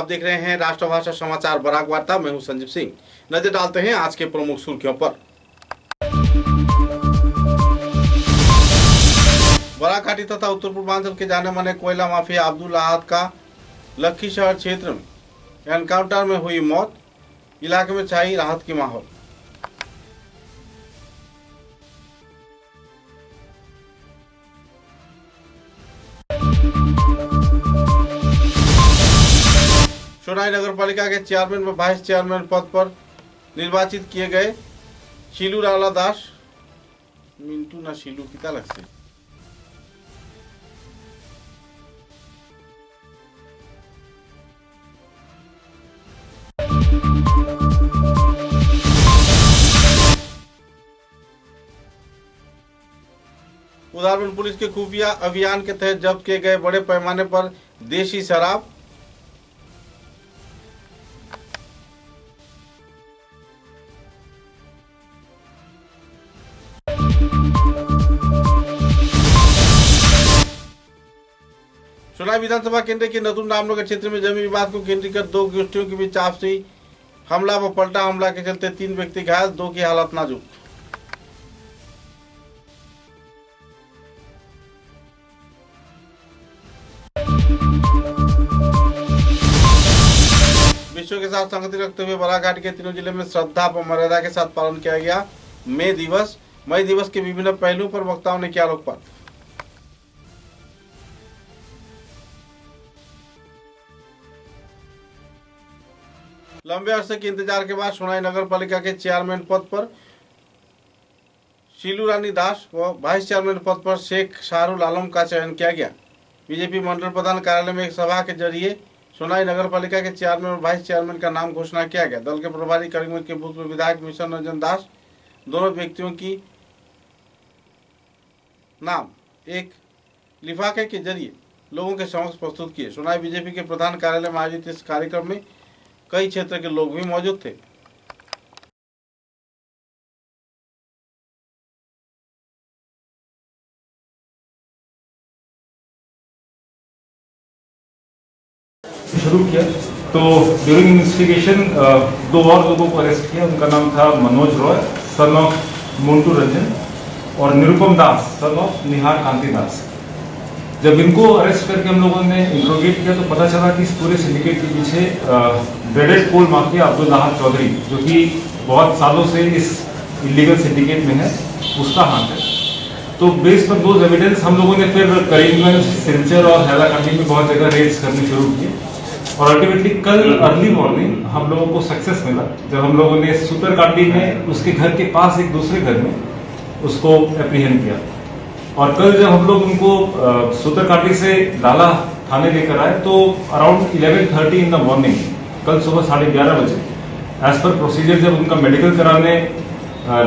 आप देख रहे हैं राष्ट्रभाषा समाचार बराक वार्ता। मैं हूं संजीव सिंह। नजर डालते हैं आज के प्रमुख सुर्खियों पर। बराक घाटी तथा उत्तर पूर्वांचल के जाने माने कोयला माफिया अब्दुल अहद का लखीसराय क्षेत्र में एनकाउंटर में हुई मौत। इलाके में छाई राहत की माहौल। सोनाई नगर पालिका के चेयरमैन व वाइस चेयरमैन पद पर निर्वाचित किए गए शीलू राला दास मिंटू ना शीलू किता लगसे उदारबंद पुलिस के खुफिया अभियान के तहत जब्त किए गए बड़े पैमाने पर देशी शराब। सोनाई विधानसभा केंद्र के नतून रामनगर क्षेत्र में जमीन विवाद को केंद्रीकृत दो गोष्ठियों के बीच आपसी हमला व पलटा हमला के चलते 3 व्यक्ति घायल, 2 की हालत नाजुक। विश्व के साथ संगति रखते हुए बराक घाटी के तीनों जिले में श्रद्धा व मर्यादा के साथ पालन किया गया मई दिवस के विभिन्न पहलुओं पर वक्ताओं ने किया आलोकपात। लंबे अरसे के इंतजार के बाद सोनाई नगर पालिका के चेयरमैन पद पर शीलू रानी दास व वाइस चेयरमैन पद पर शेख शाहरुल आलम का चयन किया गया। बीजेपी मंडल प्रधान कार्यालय में एक सभा के जरिए सोनाई नगर पालिका के चेयरमैन और वाइस चेयरमैन का नाम घोषणा किया गया। दल के प्रभारी करीमगंज के भूतपूर्व विधायक मिशन रंजन दास दोनों व्यक्तियों की नाम एक लिफाफे के जरिए लोगों के समक्ष प्रस्तुत किए। सोनाई बीजेपी के प्रधान कार्यालय में आयोजित इस कार्यक्रम में कई क्षेत्र के लोग भी मौजूद थे। शुरू किया तो ड्यूरिंग इन्वेस्टिगेशन 2 और लोगों को अरेस्ट किया। उनका नाम था मनोज रॉय सन ऑफ मोन्टू रंजन और निरुपम दास सन ऑफ निहार कांति दास। जब इनको अरेस्ट करके हम लोगों ने इंट्रोगेट किया तो पता चला कि इस पूरे सिंडिकेट के पीछे ब्रेडेड कोल माफिया अब्दुल अहद चौधरी, जो कि बहुत सालों से इस इलीगल सिंडिकेट में है, उसका हाथ है। तो बेस पर दोज एविडेंस हम लोगों ने फिर करीमगंज, सिलचर और हैलाकांडी में बहुत जगह रेड्स करने शुरू किए और अल्टीमेटली कल अर्ली मॉर्निंग हम लोगों को सक्सेस मिला जब हम लोगों ने सूतरकांडी में उसके घर के पास एक दूसरे घर में उसको एप्रीहेंड किया। और कल जब हम लोग उनको सूतरकांडी से लाला थाने लेकर आए तो अराउंड 11:30 इन द मॉर्निंग, कल सुबह 11:30 बजे एज पर प्रोसीजर जब उनका मेडिकल कराने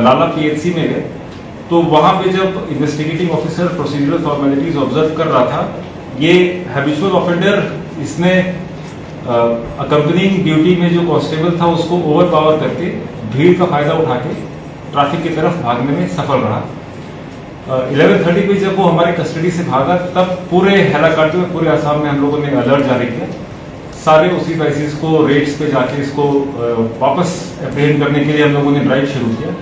लाला PHC में गए तो वहां पे जब investigating officer procedural formalities observe कर रहा था, ये हैबिचुअल ऑफेंडर इसने अकम्पनिंग ड्यूटी में जो कांस्टेबल था उसको ओवर पावर करके भीड़ का फायदा उठा के ट्रैफिक की तरफ भागने में सफल रहा। 11:30 पे जब वो हमारे कस्टडी से भागा तब पूरे हैलाकांडी में, पूरे आसाम में हम लोगों ने अलर्ट जारी किया। सारे उसी प्राइसेस को रेट्स पे जाके इसको वापस एप्रीहेंड करने के लिए हम लोगों ने ड्राइव शुरू किया।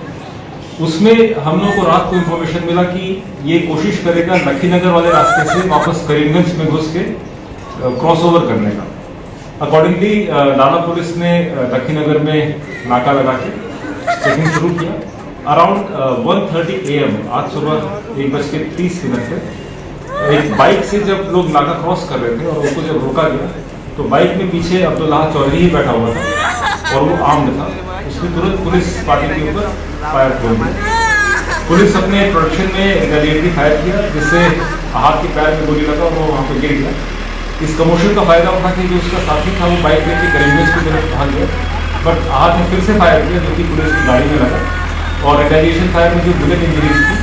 उसमें हम लोगों को रात को इन्फॉर्मेशन मिला कि ये कोशिश करेगा लखीनगर वाले रास्ते से वापस करीमगंज में घुस के क्रॉस ओवर करने का। अकॉर्डिंगली लाला पुलिस ने लखीनगर में नाका लगा के चेकिंग शुरू किया। अराउंड 1:30 AM आज सुबह 1:30 पे एक बाइक से जब लोग नाका क्रॉस कर रहे थे और उनको जब रोका गया तो बाइक में पीछे अब्दुल अहद चौधरी ही बैठा हुआ था और वो आर्म्ड था। उसने तुरंत पुलिस पार्टी के ऊपर फायर खोल दिया। पुलिस अपने प्रोटेक्शन में रिटेलिएटरी फायर किया जिससे अहद के पैर में गोली लगा और वो वहाँ पे गिर गया। इस कमोशन का फायदा उठा के जो उसका साथी था वो बाइक लेके करीमगंज की तरफ भाग गया, बट अहद ने फिर से फायर किया जो कि पुलिस की गाड़ी में लगा और रिटेलिएशन फायर में जो बुलेट इंजरीज थी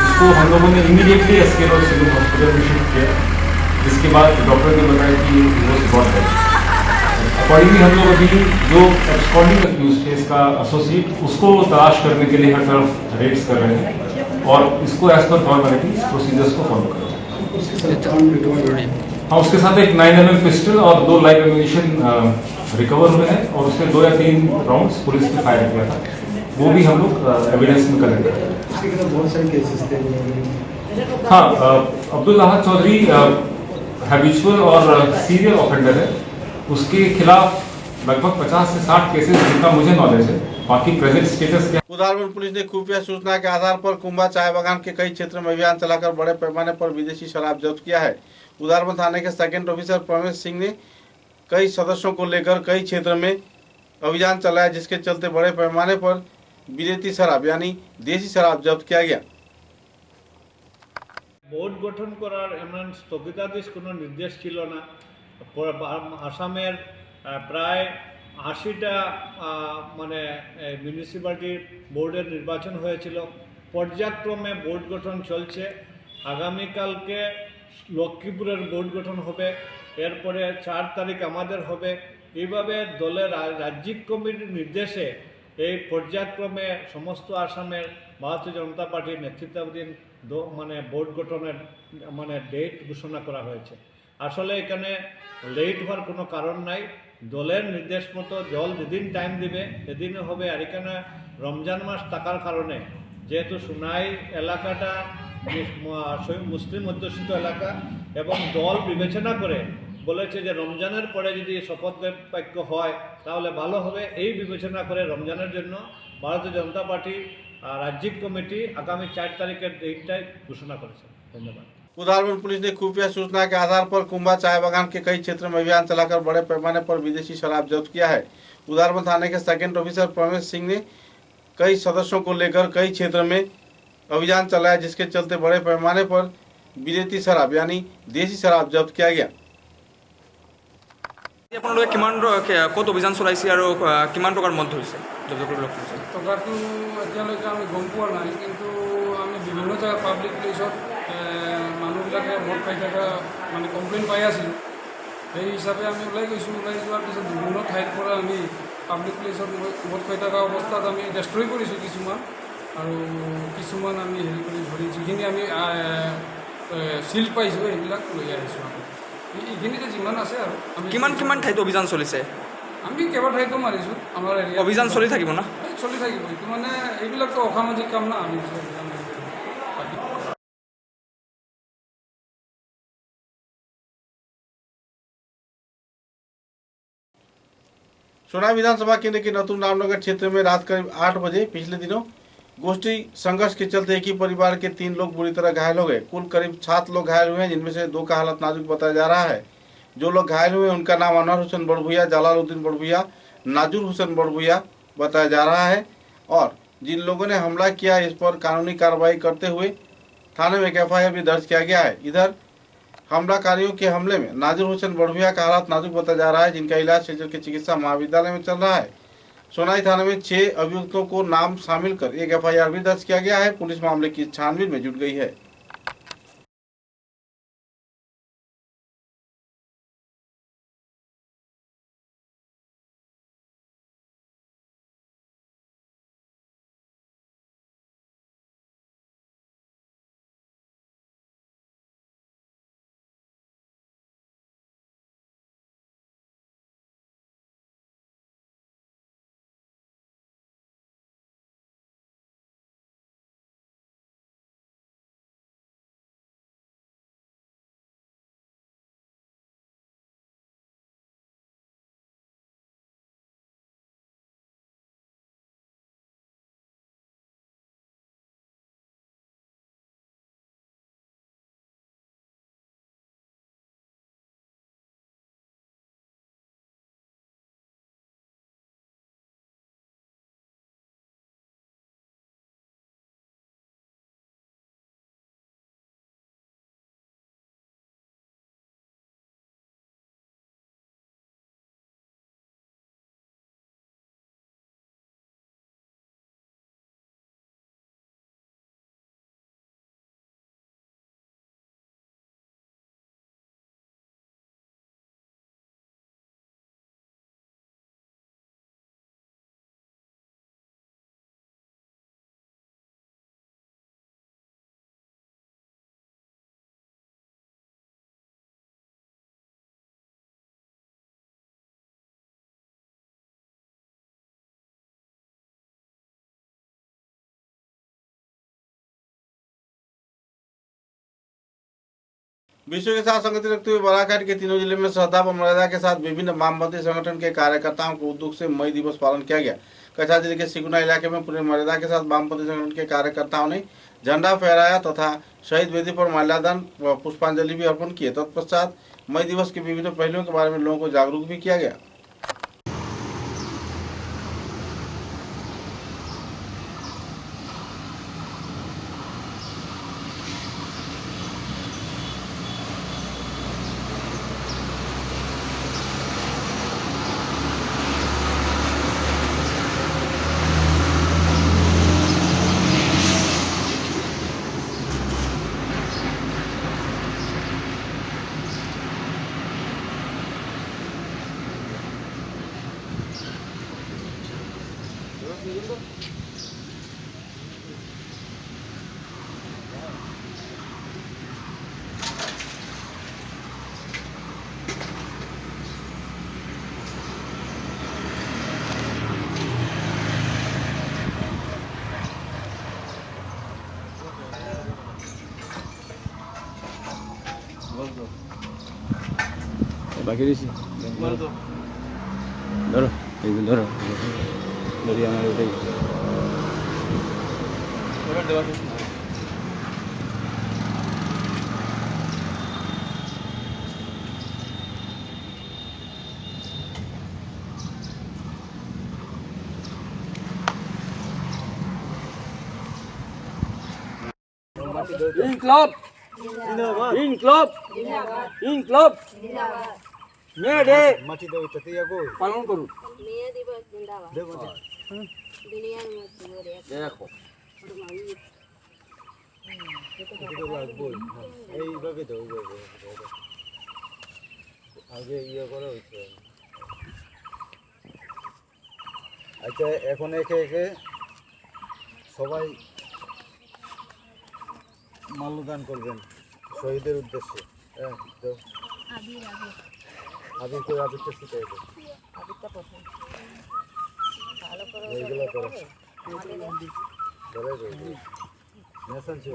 उसको हम लोगों ने immediately SK road civil hospital में शिफ्ट किया, जिसके बाद डॉक्टर ने बताया कि वो गॉट डेड। अकॉर्डिंगली हम लोग अभी जो एब्सकॉन्डिंग अक्यूज्ड है इसका एसोसिएट उसको तलाश करने के लिए हर तरफ रेड्स कर रहे हैं और इसको एज पर फॉर्मेलिटीज प्रोसीजर्स को फॉलो कर रहे हैं। हाँ, उसके साथ एक 9mm पिस्टल और 2 लाइव एम्यूनिशन रिकवर हुए हैं और उसके 2 या 3 राउंड्स पुलिस ने फायर किया था, वो भी हम लोग एविडेंस में कलेक्ट कर रहे हैं। इसके खिलाफ बहुत सारे केसेस थे। हाँ, अब्दुल अहद चौधरी हैबिचुअल और सीरियल ऑफेंडर है, उसके खिलाफ लगभग 50 से 60 केसेस जिनका मुझे नॉलेज है। बाकी प्रेजेंट स्टेटस क्या। उदारबंद पुलिस ने खुफिया सूचना के आधार पर कुंभा चाय बागान के कई क्षेत्रों में अभियान चलाकर बड़े पैमाने पर विदेशी शराब जब्त किया है। उदारबंद थाने के सेकंड ऑफिसर परमेश सिंह ने कई सदस्यों को लेकर कई क्षेत्र में अभियान चलाया, जिसके चलते बड़े पैमाने पर विदेशी शराब यानी देसी शराब जब्त किया गया। বোর্ড গঠন করার এমন স্থগিতাদেশ কোনো নির্দেশ ছিল না। আসামের প্রায় ৮০টা মানে মিউনিসিপ্যালিটির বোর্ডের নির্বাচন হয়েছিল, পর্যায়ক্রমে বোর্ড গঠন চলছে। আগামীকালকে লক্ষ্মীপুরের বোর্ড গঠন হবে, এরপরে ৪ তারিখ আমাদের হবে। এইভাবে দলের রাজ্যিক কমিটির নির্দেশে এই পর্যায়ক্রমে সমস্ত আসামের ভারতীয় জনতা পার্টির নেতৃত্বাধীন মানে বোর্ড গঠনের মানে ডেট ঘোষণা করা হয়েছে। আসলে এখানে লেট হওয়ার কোনো কারণ নাই, দলের নির্দেশ মতো দল যেদিন টাইম দিবে সেদিনই হবে। আর এখানে রমজান মাস থাকার কারণে যেহেতু সোনাই এলাকাটা মুসলিম অধ্যুষিত এলাকা এবং দল বিবেচনা করে বলেছে যে রমজানের পরে যদি শপথ বাক্য হয় তাহলে ভালো হবে। এই বিবেচনা করে রমজানের জন্য ভারতীয় জনতা পার্টি রাজ্যিক कमेटी आगामी 4 तारीखेर डेटटाई घोषणा करेছে। धन्यवाद। उदारबंद पुलिस ने खुफिया सूचना के आधार पर कुंभा चाय बागान के कई क्षेत्रों में अभियान चलाकर बड़े पैमाने पर विदेशी शराब जब्त किया है। उदारबंद थाने के सेकंड ऑफिसर परमेश सिंह ने कई सदस्यों को लेकर कई क्षेत्र में अभियान चलाया, जिसके चलते बड़े पैमाने पर विदेशी शराब यानी देसी शराब जब्त किया गया। আপোনালোকে কিমান ক'ত অভিযান চলাইছে আৰু কিমান টকাৰ মদ ধৰিছে জব্দ কৰি লগ কৰিছে? টকাটো এতিয়ালৈকে আমি গম পোৱা নাই, কিন্তু আমি বিভিন্ন জেগাত পাব্লিক প্লেচত মানুহবিলাকে মদ খাই থকা মানে কমপ্লেইন পাই আছিলোঁ। সেই হিচাপে আমি ওলাই গৈছোঁ। ওলাই যোৱাৰ পিছত বিভিন্ন ঠাইৰ পৰা আমি পাব্লিক প্লেচত মদ খাই থকা অৱস্থাত আমি ডেষ্ট্ৰয় কৰিছোঁ কিছুমান, আৰু কিছুমান আমি হেৰি কৰি ধৰি যিখিনি আমি চিল পাইছোঁ সেইবিলাক লৈ আহিছোঁ। আমি এইখিনিতে যিমান আছে আৰু আমি কিমান ঠাইত অভিযান চলিছে? আমি কেইবা ঠাইতো মাৰিছোঁ আমাৰ এৰিয়া। অভিযান চলি থাকিব না? চলি থাকিব। এইটো মানে এইবিলাকতো অসামাজিক কাম না। আমি सोनाई विधानसभा केंद्र के नतुल रामनगर क्षेत्र में रात करीब 8 बजे पिछले दिनों गोष्ठी संघर्ष के चलते एक ही परिवार के 3 लोग बुरी तरह घायल हो गए। कुल करीब 7 लोग घायल हुए हैं, जिनमें से 2 का हालत नाजुक बताया जा रहा है। जो लोग घायल हुए उनका नाम अनवर हुसैन बड़भुइया, जलालुद्दीन बड़भुइया, नाजुर हुसैन बड़भुइया बताया जा रहा है। और जिन लोगों ने हमला किया इस पर कानूनी कार्रवाई करते हुए थाने में एक FIR भी दर्ज किया गया है। इधर हमलाकारियों के हमले में नाजुर हुसैन बड़भुइया का हालत नाजुक बताया जा रहा है, जिनका इलाज शेजर के चिकित्सा महाविद्यालय में चल रहा है। सोनाई थाने में 6 अभियुक्तों को नाम शामिल कर एक FIR भी दर्ज किया गया है। पुलिस मामले की छानबीन में जुट गई है। विश्व के साथ संगति रखते हुए बालाघाट के तीनों जिले में श्रद्धा व मर्यादा के साथ विभिन्न वामपंथी संगठन के कार्यकर्ताओं को उद्योग से मई दिवस पालन किया गया। कछा जिले के सिकुना इलाके में पूरे मर्यादा के साथ वामपंथी संगठन के कार्यकर्ताओं ने झंडा फहराया तथा शहीद वेदी पर माल्यार्पण व पुष्पांजलि भी अर्पण किए। तत्पश्चात मई दिवस के विभिन्न पहलुओं के बारे में लोगों को जागरूक भी किया गया। বাকি দিছি ধরো এইগুলো ধরো ধরি আমার ওটাই ইনকলাব ইনকলাব ইনকলাব মে ডে মাটি দাও ততিয়া গো পালন করুন মে দিবস জিন্দাবাদ দেখো দুনিয়ার মধ্যে দেখো এইভাবে দাও আগে ইয়ে করা হচ্ছে। আচ্ছা এখন একে একে সবাই মাল্যদান করবেন শহীদের উদ্দেশ্যে। হ্যাঁ আবির করে আবিরটা শিখাই দেবে এইগুলো করো ধরে মেস আনছো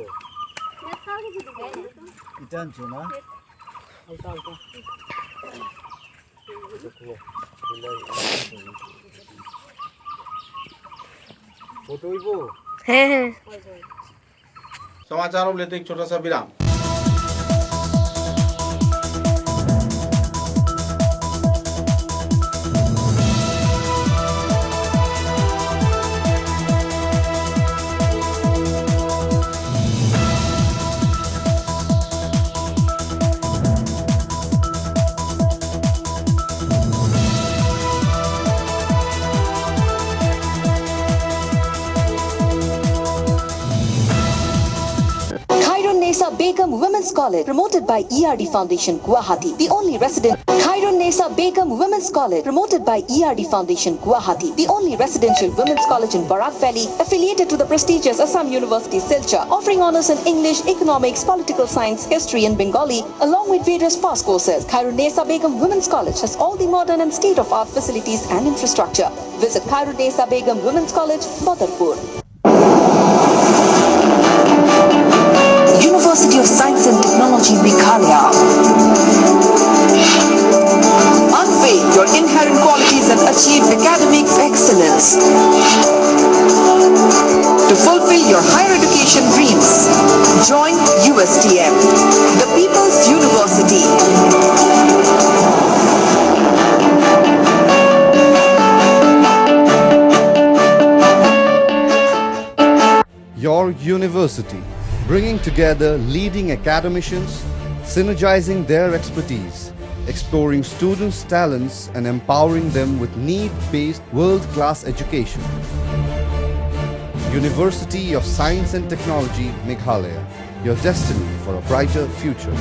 এটা আনছো না फोटो वो है। समाचारों में लेते एक छोटा सा विराम। Begum Women's College, promoted by ERD Foundation, Guwahati, the only Khairun Nesa Begum Women's College, promoted by ERD Foundation, Guwahati, the only residential women's college in Barak Valley, affiliated to the prestigious Assam University, Silchar, offering honors in English, economics, political science, history, and Bengali, along with various past courses. Khairun Nesa Begum Women's College has all the modern and state-of-art facilities and infrastructure. Visit Khairun Nesa Begum Women's College, Badarpur. University of Science and Technology, Meghalaya. Unveil your inherent qualities and achieve academic excellence. To fulfill your higher education dreams, join USTM, the People's University. Your university, bringing together leading academicians, synergizing their expertise, exploring students' talents and empowering them with need-based world-class education. University of Science and Technology, Meghalaya, your destiny for a brighter future.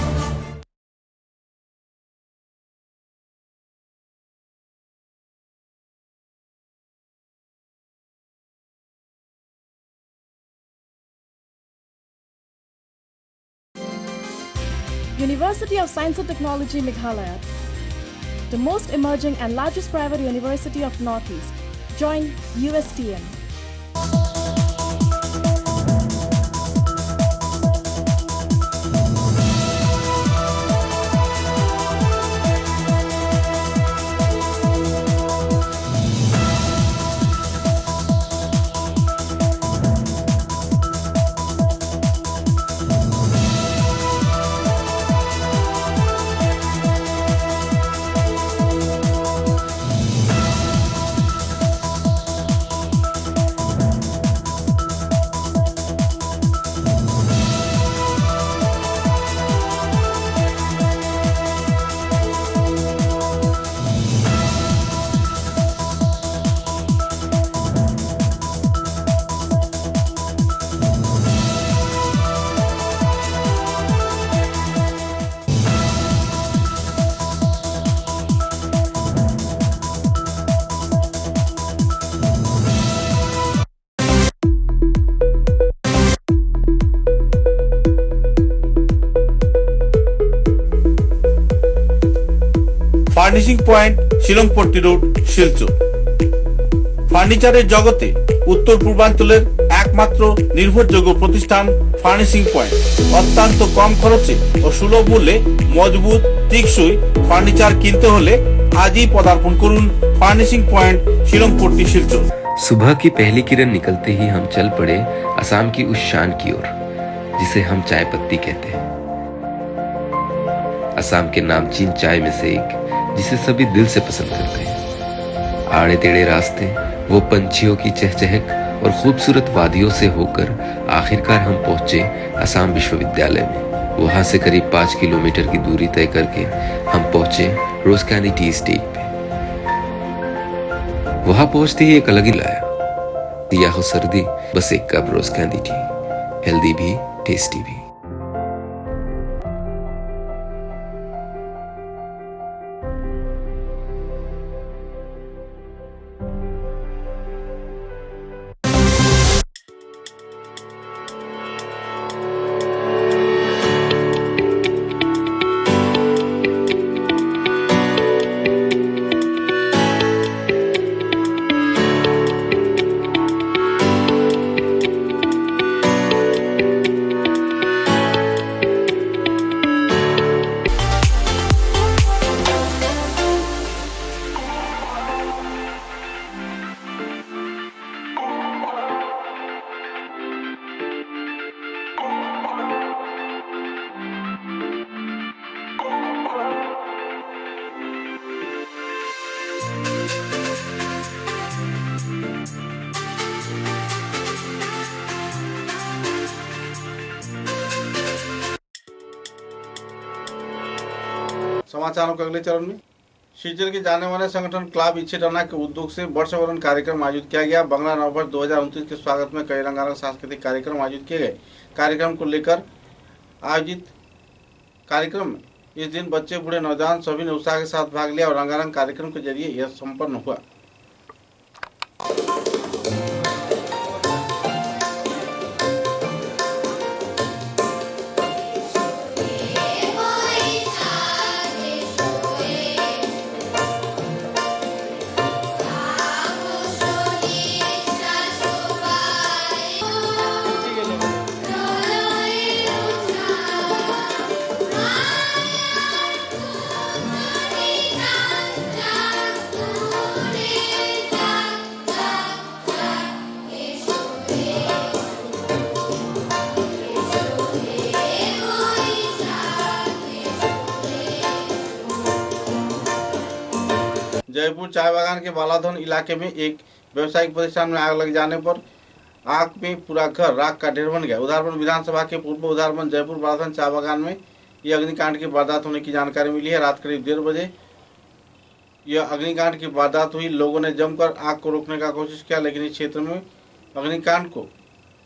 University of Science and Technology, Meghalaya, the most emerging and largest private university of Northeast. Join USTM. Furnishing point Shillongpatti road Silchar. ফার্নিচারের জগতে উত্তর পূর্বাঞ্চলের একমাত্র নির্ভরযোগ্য প্রতিষ্ঠান furnishing point. অত্যন্ত কম খরচে ও সুলভ মূল্যে মজবুত টেকসই ফার্নিচার কিনতে হলে আজই পদার্পণ করুন ফার্নিশিং পয়েंट शिलंगपट्टी शिलचर। सुबह की पहली किरण निकलते ही हम चल पड़े असम की उस शान की ओर जिसे हम चाय पत्ती कहते हैं। असम के नामचीन चाय में से एक जिसे सभी दिल से पसंद करते हैं। आड़े टेढ़े रास्ते, वो पंछियों की चहचहक और खूबसूरत वादियों से होकर आखिरकार हम पहुंचे असम विश्वविद्यालय में। वहां से करीब 5 किलोमीटर की दूरी तय करके हम पहुंचे रोज कैंडी टी स्टेट पे। वहां पहुंचते ही एक अलग ही लाया, या हो सर्दी बस एक कप रोज कैंडी टी, हेल्दी भी टेस्टी भी। समाचारों के अगले चरण में शिलचर के जाने माने संगठन क्लब इच्छे टना के उद्योग से वर्षवरण कार्यक्रम आयोजित किया गया। बंगला नववर्ष 2029 के स्वागत में कई रंगारंग सांस्कृतिक कार्यक्रम आयोजित किए गए। कार्यक्रम को लेकर आयोजित कार्यक्रम में इस दिन बच्चे बूढ़े नौजवान सभी ने उत्साह के साथ भाग लिया और रंगारंग कार्यक्रम के जरिए यह संपन्न हुआ। जयपुर चाय बागान के बालाधन इलाके में एक व्यवसायिक प्रतिष्ठान में आग लग जाने पर आग में पूरा घर राख का ढेर बन गया। उधारबंद विधानसभा के पूर्व उधारबंद जयपुर बालाधन चाय बागान में यह अग्निकांड की वारदात होने की जानकारी मिली है। रात करीब 1:30 बजे यह अग्निकांड की वारदात हुई। लोगों ने जमकर आग को रोकने का कोशिश किया, लेकिन इस क्षेत्र में अग्निकांड को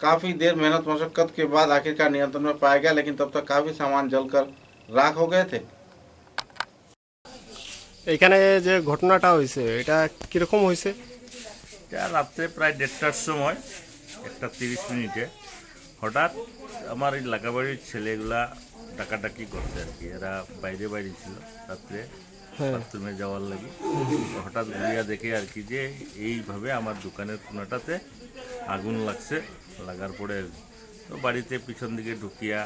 काफी देर मेहनत मशक्कत के बाद आखिरकार नियंत्रण में पाया गया, लेकिन तब तक काफी सामान जलकर राख हो गए थे। এখানে যে ঘটনাটা হয়েছে এটা কিরকম হয়েছে? এটা রাত্রে প্রায় 1:30টার সময় 1:30 মিনিটে হঠাৎ আমার এই লাগাবাড়ির ছেলেগুলা ডাকাডাকি করছে আর কি। এরা বাইরে বাইরে ছিল রাত্রে বাথরুমে যাওয়ার লাগি। হঠাৎ ঘুরিয়া দেখে আর কি যে এইভাবে আমার দোকানের কোনাটাতে আগুন লাগছে। লাগার পরে তো বাড়িতে পিছন দিকে ঢুকিয়া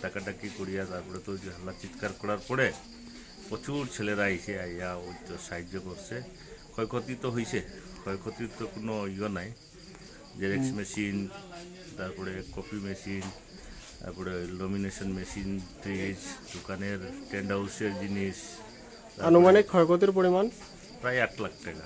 ডাকাডাকি করিয়া তারপরে তো হাল্লা চিৎকার করার পরে প্রচুর ছেলেরা এসে আইয়া ওই তো সাহায্য করছে। ক্ষয়ক্ষতি তো হয়েছে, ক্ষয়ক্ষতির তো কোনো ইয়ে নাই। জেরেক্স মেশিন, তারপরে কপি মেশিন, তারপরে লমিনেশন মেশিন, ফ্রিজ, দোকানের টেন্ট হাউসের জিনিস। আনুমানিক ক্ষয়ক্ষতির পরিমাণ প্রায় 8 লাখ টাকা।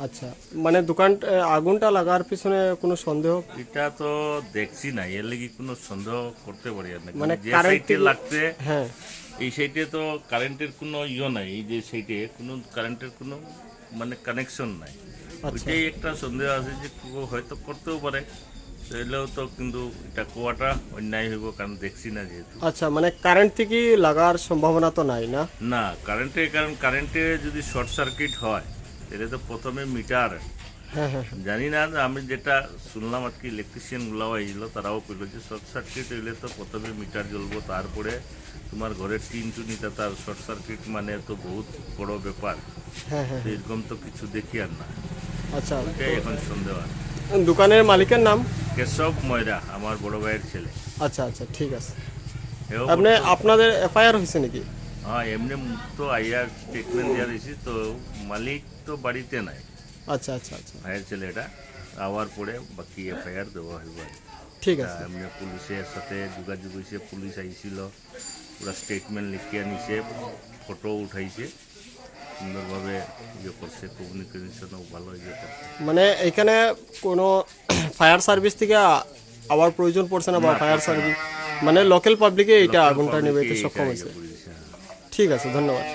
আচ্ছা, মানে দোকান আগুনটা লাগার পিছনে কোনো সন্দেহ? এটা তো দেখছি না, এর লাগি কোনো সন্দেহ করতে পারি না। মানে যে সাইটে লাগতে, হ্যাঁ এই সাইটে তো কারেন্টের কোনো ইয়ে নাই। এই যে সাইটে কোনো কারেন্টের কোনো মানে কানেকশন নাই। ওইটাই একটা সন্দেহ আছে যে হয়তো করতেও পারে। এলেও তো কিন্তু এটা কোয়াটা অন্যায় হইব, কারণ দেখছি না যেহেতু। আচ্ছা, মানে কারেন্ট থেকে লাগার সম্ভাবনা তো নাই না? না কারেন্টে, কারণ কারেন্টে যদি শর্ট সার্কিট হয় তাহলে তো প্রথমে মিটার হ্যাঁ হ্যাঁ জানি না, আমি যেটা শুনলাম আর কি, ইলেকট্রিশিয়ানগুলাও আইছিল, তারাও কইল যে শর্ট সার্কিট হইলে তো প্রথমে মিটার জ্বলবো, তারপরে তোমার ঘরের টিন টুনিটা, তার শর্ট সার্কিট মানে তো বহুত বড় ব্যাপার। হ্যাঁ হ্যাঁ তো এরকম তো কিছু দেখি আর না, আচ্ছা এটাই এখন সন্দেহ আর। দোকানের মালিকের নাম? কেশব ময়রা, আমার বড় ভাইয়ের ছেলে। আচ্ছা আচ্ছা ঠিক আছে। এও আপনি আপনাদের এফআইআর হয়েছে নাকি? হ্যাঁ, এমনি তো আইয়ার স্টেটমেন্ট দেওয়া দিয়েছি, তো মালিক তো বাড়িতে নাই। আচ্ছা আচ্ছা আচ্ছা ভাইয়ের ছেলেটা আওয়ার পরে বাকি এফআইআর দেওয়া হইব। ঠিক আছে। এমনি পুলিশের সাথে যোগাযোগ হয়েছে, পুলিশ আইছিল, পুরা স্টেটমেন্ট লিখিয়ে নিছে, ফটো উঠাইছে, সুন্দরভাবে ইয়ে করছে, কমিউনিকেশনও ভালো ইয়ে করছে। মানে এখানে কোনো ফায়ার সার্ভিস থেকে আবার প্রয়োজন পড়ছে না, বা ফায়ার সার্ভিস মানে লোকাল পাবলিকে এটা আগুনটা নিভাইতে সক্ষম হয়েছে। ঠিক আছে, ধন্যবাদ।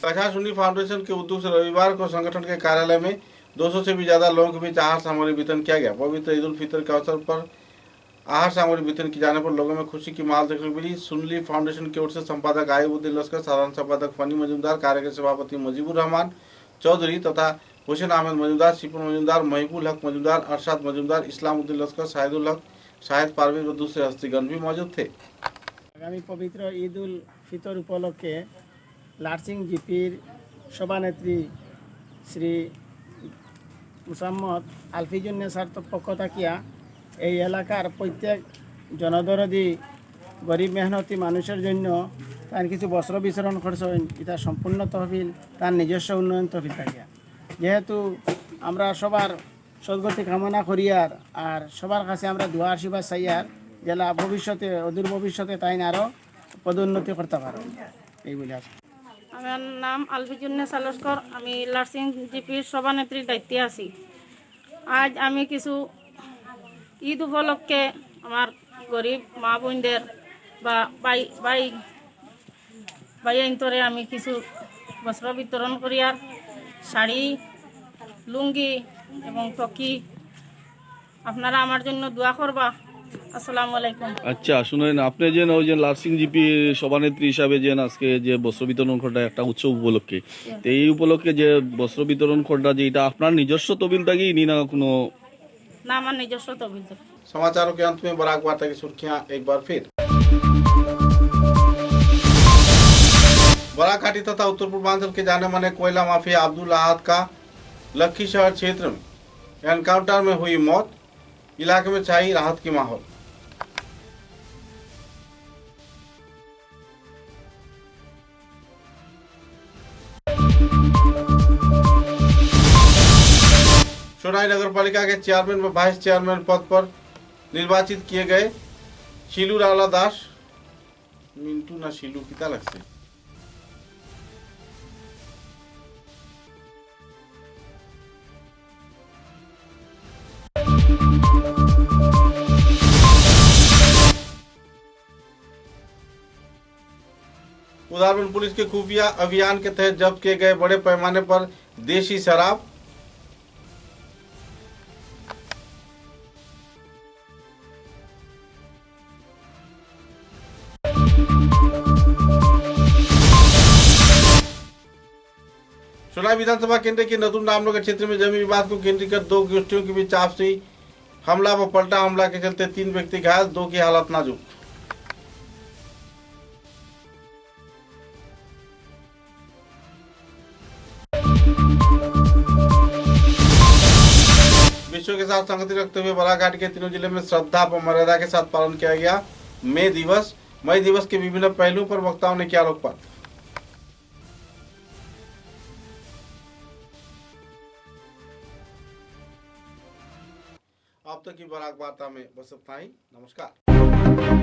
कछा सुन्नी फाउंडेशन के उद्योग से रविवार को संगठन के कार्यालय में 200 से भी ज्यादा लोगों के बीच आहार सामग्री वितरण किया गया। पवित्र ईद उल फितर के अवसर पर आहार सामग्री वितरण किए जाने पर लोगों में खुशी की माहौल देखने को मिली। सुनली फाउंडेशन की ओर से संपादक आयुबुद्दीन लश्कर, साधारण संपादक फनी मजूमदार, कार्यकारी सभापति मुजीबुर रहमान चौधरी तथा हुसैन अहमद मजूमदार, शिपुर मजूमदार, महिबुल हक मजूमदार, अरशद मजूमदार, इस्लामुद्दीन लश्कर, शाहिदुल हक, शाहिद पारवेज व दूसरे हस्तीगण भी मौजूद थे। आगामी पवित्र ईद उल फितर उपलक्षे लार्सिंग जिपिर सभानेत्री श्री मुसाम्मद आलफिजुन्नेसार पक्ष থাকিয়া এই এলাকার প্রত্যেক জনদরদি গরিব মেহনতি মানুষের জন্য তার কিছু বস্ত্র বিতরণ করছেন। এটা সম্পূর্ণ তহবিল তার নিজস্ব উন্নয়ন তহবিল থাকে। যেহেতু আমরা সবার সদ্গতি কামনা করিয়ার আর সবার কাছে আমরা দোয়া আশীর্বাদ চাইয়ার জেলা ভবিষ্যতে অদূর ভবিষ্যতে তাই আরও পদোন্নতি করতে পারো এই বলে। আমার নাম আলফিজুন্নেসা লস্কর, আমি লার্সিং জিপির সভানেত্রীর দায়িত্বে আছি। আজ আমি কিছু ঈদ উপলক্ষে আমার গরিব মা বোনদের বা ভাই অন্তরে আমি কিছু বস্ত্র বিতরণ করি, আর শাড়ি, লুঙ্গি এবং টকি। আপনারা আমার জন্য দোয়া করবা। আসসালামু আলাইকুম। আচ্ছা শুনেন, আপনি যে ওই যে লার্সিং জিপি সভানেত্রী হিসাবে যে আজকে যে বস্ত্র বিতরণ করটা একটা উৎসব উপলক্ষে, তো এই উপলক্ষে যে বস্ত্র বিতরণ করটা যে এটা আপনার নিজস্ব তহবিল থাকি নি না কোনো? না, আমার নিজস্ব তহবিল। समाचारों के अंत में बराक वार्ता की सुर्खियां एक बार फिर। बराक घाटी तथा उत्तर पूर्वांचल के जाने माने कोयला माफिया अब्दुल अहद का लखीशहर क्षेत्र में एनकाउंटर में हुई मौत। इलाके में छाई राहत की माहौल। सोनाई नगर पालिका के चेयरमैन व वाइस चेयरमैन पद पर निर्वाचित किए गए शीलू रावला दास, मिंटू ना शीलू कितना लगसे उदारबंद पुलिस के खुफिया अभियान के तहत जब्त किए गए बड़े पैमाने पर देशी शराब। सोनाई विधानसभा केंद्र के नतून नामनगर क्षेत्र में जमीन विवाद को केंद्रीकृत दो गोष्ठियों के बीच आपसी हमला व पलटा हमला के चलते 3 व्यक्ति घायल, 2 की हालत नाजुक। विश्व के साथ संगति रखते हुए बराक घाटी के तीनों जिले में श्रद्धा व मर्यादा के साथ पालन किया गया मई दिवस के विभिन्न पहलुओं पर वक्ताओं ने किया आलोकपात। अब तक की बराक वार्ता में बस इतना ही। नमस्कार।